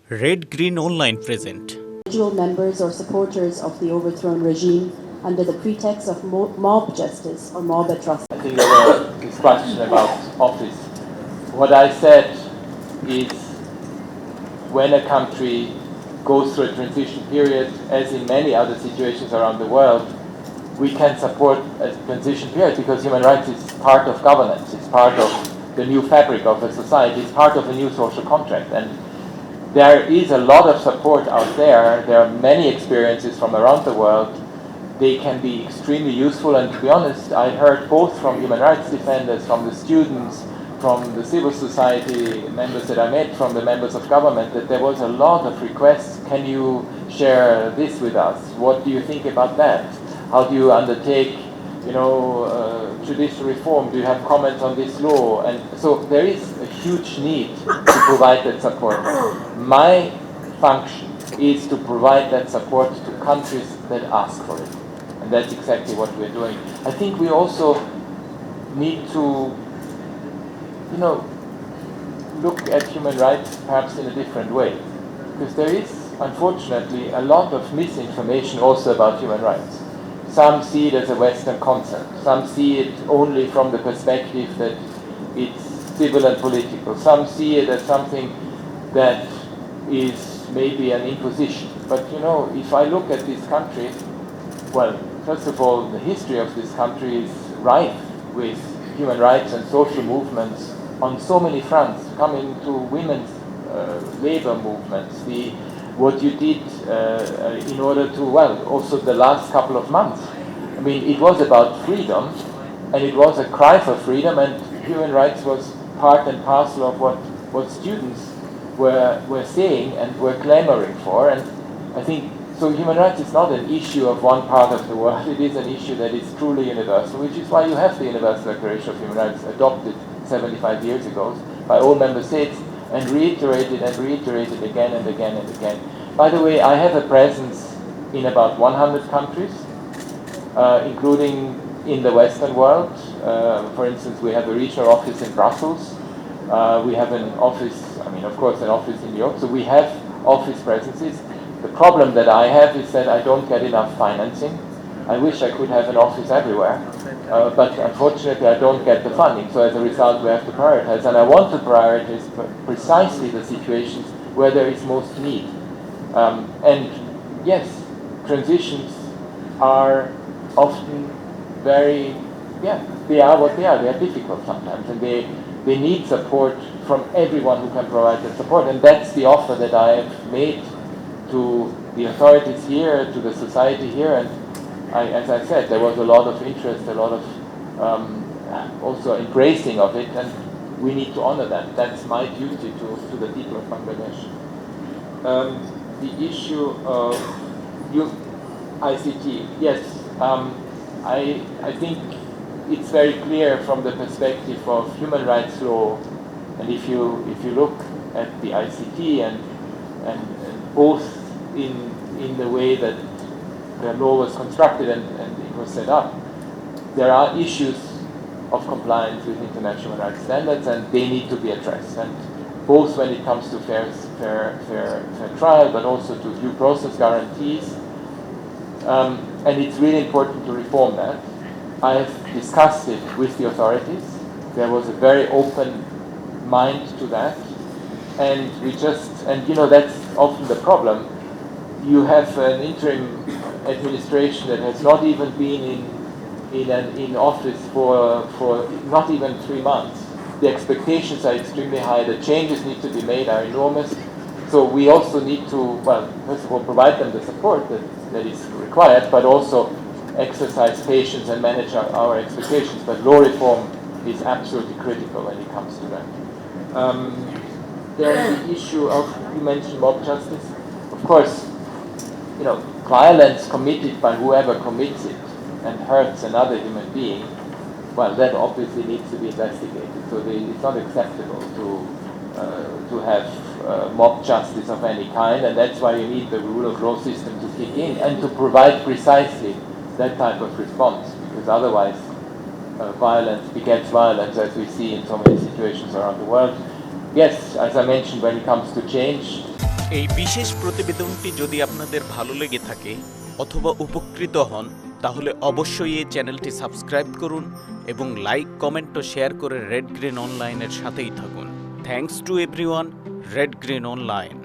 Red Green Online present. Individual members or supporters of the overthrown regime under the pretext of mob justice or mob atrocity. I think there was this question about office. What I said is when a country goes through a transition period, as in many other situations around the world, we can support a transition period because human rights is part of governance, it's part of the new fabric of a society, it's part of a new social contract. And there is a lot of support out there. There are many experiences from around the world. They can be extremely useful, and to be honest, I heard both from human rights defenders, from the students, from the civil society members that I met, from the members of government, that there was a lot of requests. Can you share this with us? What do you think about that? How do you undertake, judicial reform? Do you have comments on this law? And so there is a huge need to provide that support. My function is to provide that support to countries that ask for it. And that's exactly what we're doing. I think we also need to, look at human rights perhaps in a different way. Because there is, unfortunately, a lot of misinformation also about human rights. Some see it as a Western concept. Some see it only from the perspective that it's civil and political. Some see it as something that is maybe an imposition. But if I look at this country, well, first of all, the history of this country is rife with human rights and social movements on so many fronts, coming to women's labor movements, what you did in order to, also the last couple of months. I mean, it was about freedom, and it was a cry for freedom, and human rights was part and parcel of what students were saying and were clamoring for. And I think, so human rights is not an issue of one part of the world, it is an issue that is truly universal, which is why you have the Universal Declaration of Human Rights adopted 75 years ago by all member states, and reiterated again and again and again. By the way, I have a presence in about 100 countries, including in the Western world. For instance, we have a regional office in Brussels. We have an office, of course, an office in New York. So we have office presences. The problem that I have is that I don't get enough financing. I wish I could have an office everywhere, but unfortunately I don't get the funding. So as a result, we have to prioritize. And I want to prioritize precisely the situations where there is most need. And yes, transitions are often they are what they are. They are difficult sometimes, and they need support from everyone who can provide that support. And that's the offer that I have made to the authorities here, to the society here. And as I said, there was a lot of interest, a lot of also embracing of it, and we need to honor that. That's my duty to the people of Bangladesh. The issue of ICT, yes, I think it's very clear from the perspective of human rights law, and if you look at the ICT and both in the way that the law was constructed and it was set up, there are issues of compliance with international human rights standards, and they need to be addressed. And both when it comes to fair trial, but also to due process guarantees. And it's really important to reform that. I have discussed it with the authorities. There was a very open mind to that. And that's often the problem. You have an interim administration that has not even been in office for not even 3 months. The expectations are extremely high. The changes need to be made are enormous. So we also need to, first of all, provide them the support that is required, but also exercise patience and manage our expectations. But law reform is absolutely critical when it comes to that. Then the issue of, you mentioned mob justice. Of course, violence committed by whoever commits it and hurts another human being, that obviously needs to be investigated. So it's not acceptable to have mob justice of any kind, and that's why you need the rule of law system to kick in and to provide precisely that type of response, because otherwise violence begets violence, as we see in so many situations around the world. Yes, as I mentioned, when it comes to change, এই বিশেষ প্রতিবেদনটি যদি আপনাদের ভালো লেগে থাকে অথবা উপকৃত হন তাহলে অবশ্যই এই চ্যানেলটি সাবস্ক্রাইব করুন এবং লাইক, কমেন্ট ও শেয়ার করে রেড গ্রিন অনলাইনের সাথেই থাকুন। Thanks to everyone, red green online.